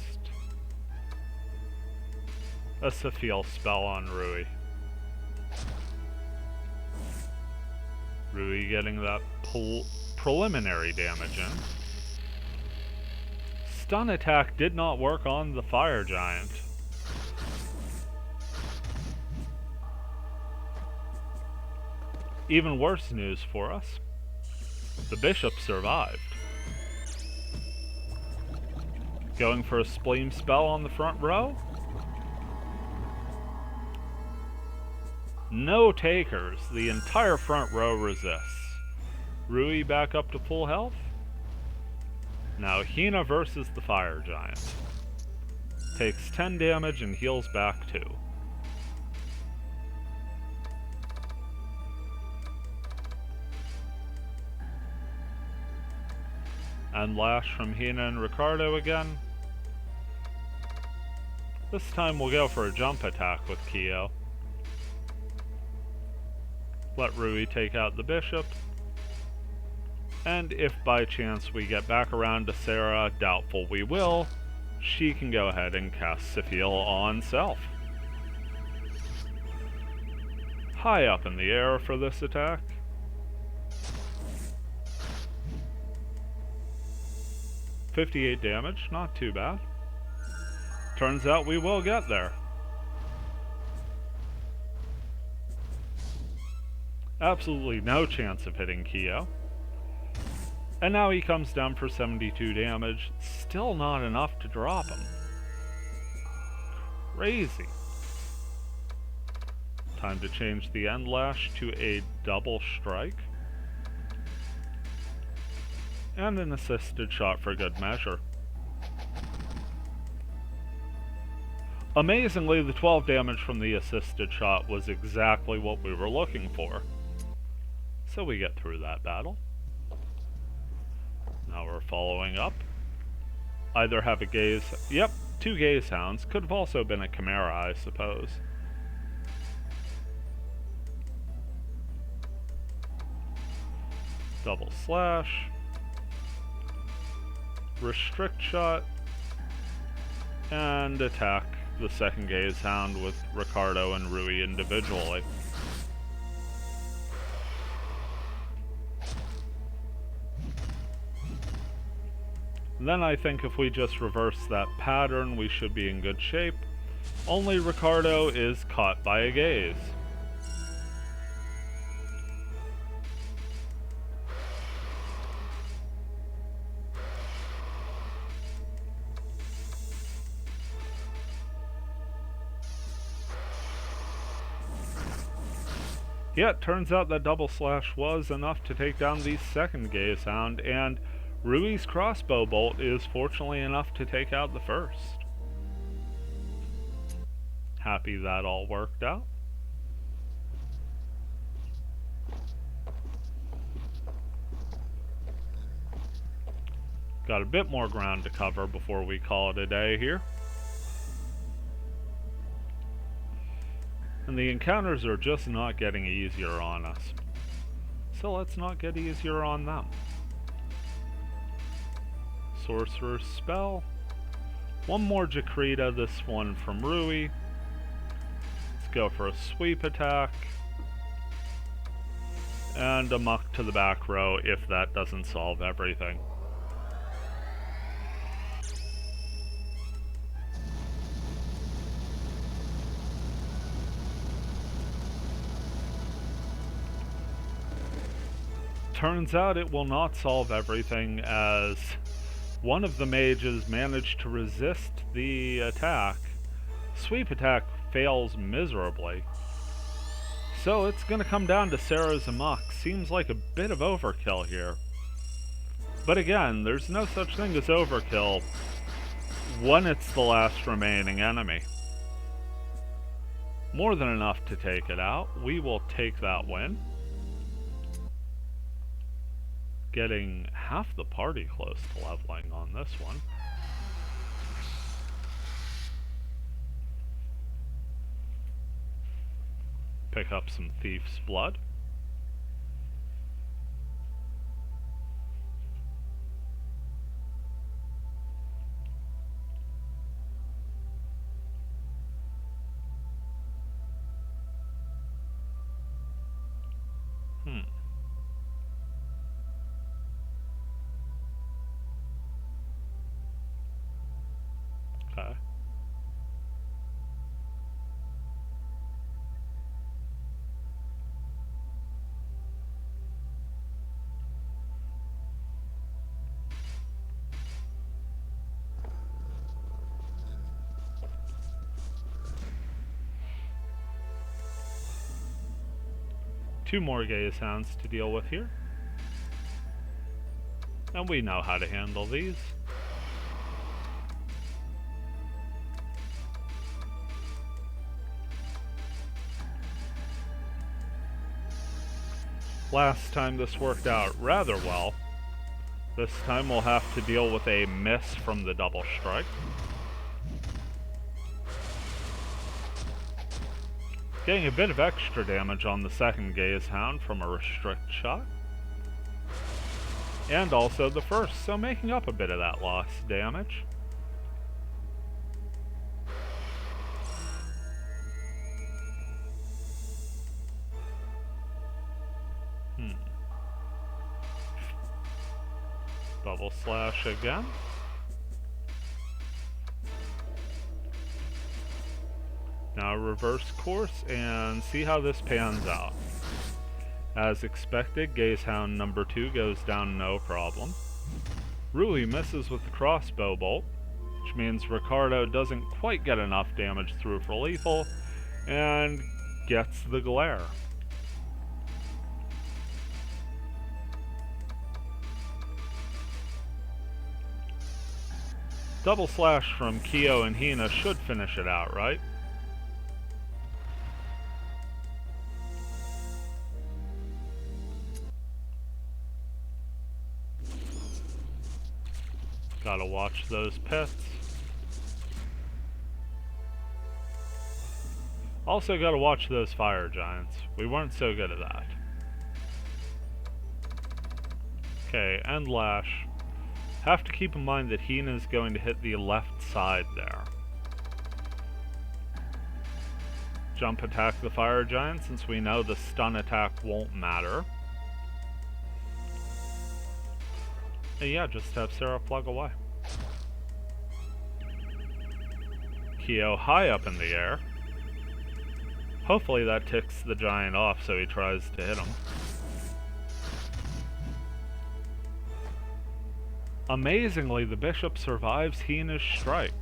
a Sephiel spell on Rui. Rui getting that preliminary damage in. Stun attack did not work on the Fire Giant. Even worse news for us. The bishop survived. Going for a spleen spell on the front row? No takers. The entire front row resists. Rui back up to full health. Now Hina versus the Fire Giant. Takes 10 damage and heals back 2. And Lash from Hina and Ricardo again. This time we'll go for a jump attack with Kyo. Let Rui take out the bishop. And if by chance we get back around to Sarah, doubtful we will, she can go ahead and cast Sephiel on self. High up in the air for this attack. $58 damage, not too bad. Turns out we will get there. Absolutely no chance of hitting Kyo. And now he comes down for 72 damage. Still not enough to drop him. Crazy. Time to change the End Lash to a double strike. And an assisted shot for good measure. Amazingly, the 12 damage from the assisted shot was exactly what we were looking for. So we get through that battle. Now we're following up. Either have a gaze... Yep, 2 gaze hounds. Could have also been a chimera, I suppose. Double slash. Restrict shot. And attack the second gaze hound with Ricardo and Rui individually. Then I think if we just reverse that pattern, we should be in good shape. Only Ricardo is caught by a gaze. Yeah, it turns out that double slash was enough to take down the second gaze hound, and Rui's crossbow bolt is fortunately enough to take out the first. Happy that all worked out. Got a bit more ground to cover before we call it a day here. And the encounters are just not getting easier on us. So let's not get easier on them. Sorcerer's Spell. One more Jacrita, this one from Rui. Let's go for a sweep attack. And a muck to the back row if that doesn't solve everything. Turns out it will not solve everything, as one of the mages managed to resist the attack. Sweep attack fails miserably. So it's going to come down to Sarah's Amok. Seems like a bit of overkill here. But again, there's no such thing as overkill when it's the last remaining enemy. More than enough to take it out. We will take that win. Getting half the party close to leveling on this one. Pick up some Thief's Blood. Okay. Two more gaze hounds to deal with here. And we know how to handle these. Last time this worked out rather well. This time we'll have to deal with a miss from the double strike. Getting a bit of extra damage on the second gaze hound from a restrict shot. And also the first, so making up a bit of that lost damage. Double slash again. Now reverse course and see how this pans out. As expected, Gazehound number 2 goes down no problem. Rui misses with the crossbow bolt, which means Ricardo doesn't quite get enough damage through for lethal, and gets the glare. Double slash from Kyo and Hina should finish it out, right? Gotta watch those pets. Also gotta watch those fire giants. We weren't so good at that. Okay, and lash. Have to keep in mind that Hina's going to hit the left side there. Jump attack the fire giant since we know the stun attack won't matter. And yeah, just have Sarah plug away. Kyo high up in the air. Hopefully that ticks the giant off so he tries to hit him. Amazingly, the bishop survives Hina's strike.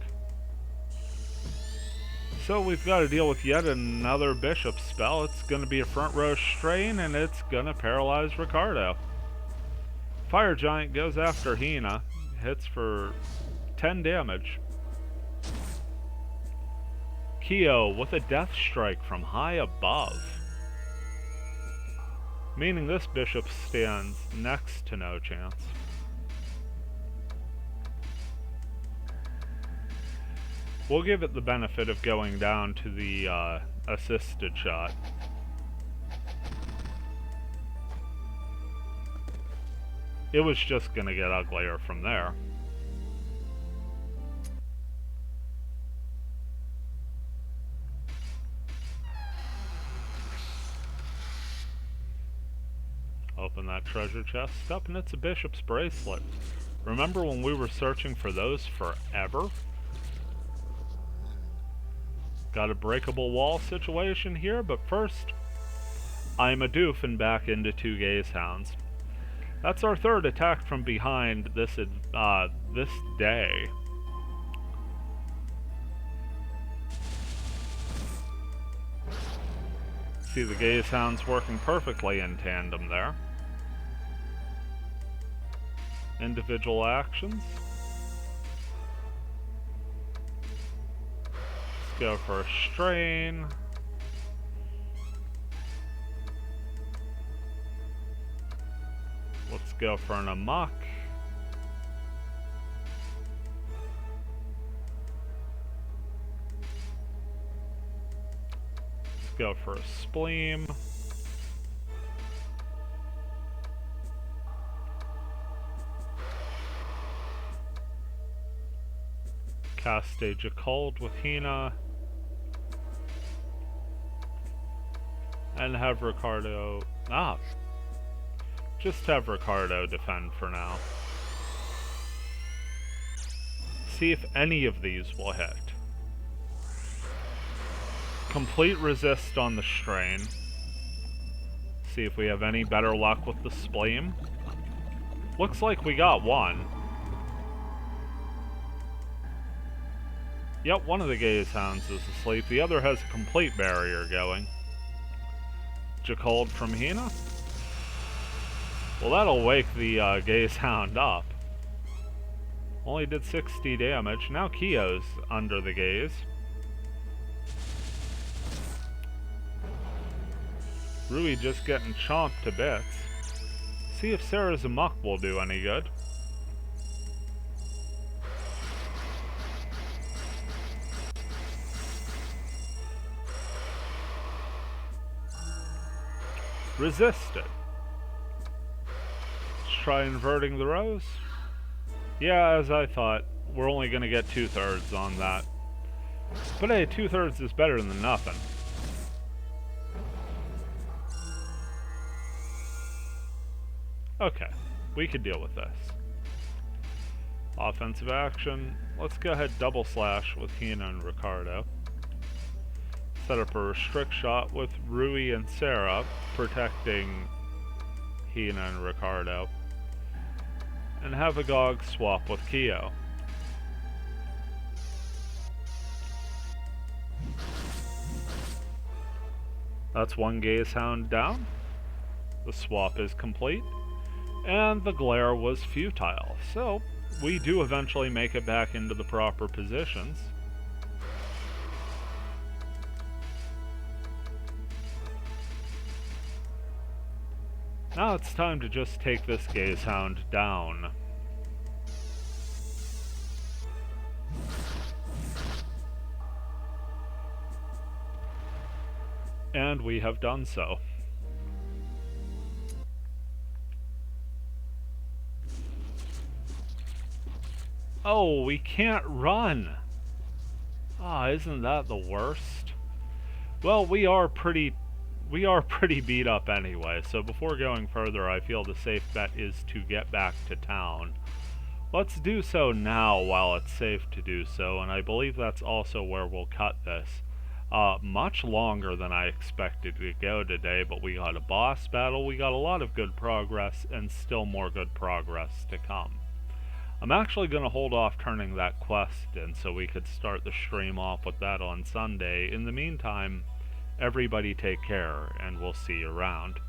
So we've got to deal with yet another bishop spell. It's going to be a front row strain and it's going to paralyze Ricardo. Fire giant goes after Hina. Hits for 10 damage. Kyo with a death strike from high above. Meaning this bishop stands next to no chance. We'll give it the benefit of going down to the assisted shot. It was just gonna get uglier from there. Open that treasure chest up and it's a bishop's bracelet. Remember when we were searching for those forever? Got a breakable wall situation here, but first, I'm a doof and back into 2 gaze hounds. That's our third attack from behind this day. See the gaze hounds working perfectly in tandem there. Individual actions. Let's go for a strain. Let's go for an amok. Let's go for a spleam. Cast Stage of Cold with Hina. And have Ricardo... just have Ricardo defend for now. See if any of these will hit. Complete resist on the strain. See if we have any better luck with the spleam. Looks like we got one. Yep, one of the gaze hounds is asleep. The other has a complete barrier going. Jacold from Hina. Well, that'll wake the gaze hound up. Only did 60 damage. Now Kyo's under the gaze. Rui just getting chomped to bits. See if Sarah's amok will do any good. Resist it. Let's try inverting the rows. Yeah, as I thought, we're only going to get 2/3 on that. But hey, 2/3 is better than nothing. Okay, we could deal with this. Offensive action. Let's go ahead double slash with Hina and Ricardo. Set up a restrict shot with Rui and Sarah, protecting Hina and Ricardo. And have a Gog swap with Kyo. That's one gaze hound down. The swap is complete. And the glare was futile, so we do eventually make it back into the proper positions. Now it's time to just take this Gazehound down. And we have done so. Oh, we can't run! Ah, isn't that the worst? Well, we are pretty beat up anyway, so before going further, I feel the safe bet is to get back to town. Let's do so now while it's safe to do so, and I believe that's also where we'll cut this. Much longer than I expected to go today, but we got a boss battle, we got a lot of good progress, and still more good progress to come. I'm actually going to hold off turning that quest in so we could start the stream off with that on Sunday. In the meantime, everybody take care, and we'll see you around.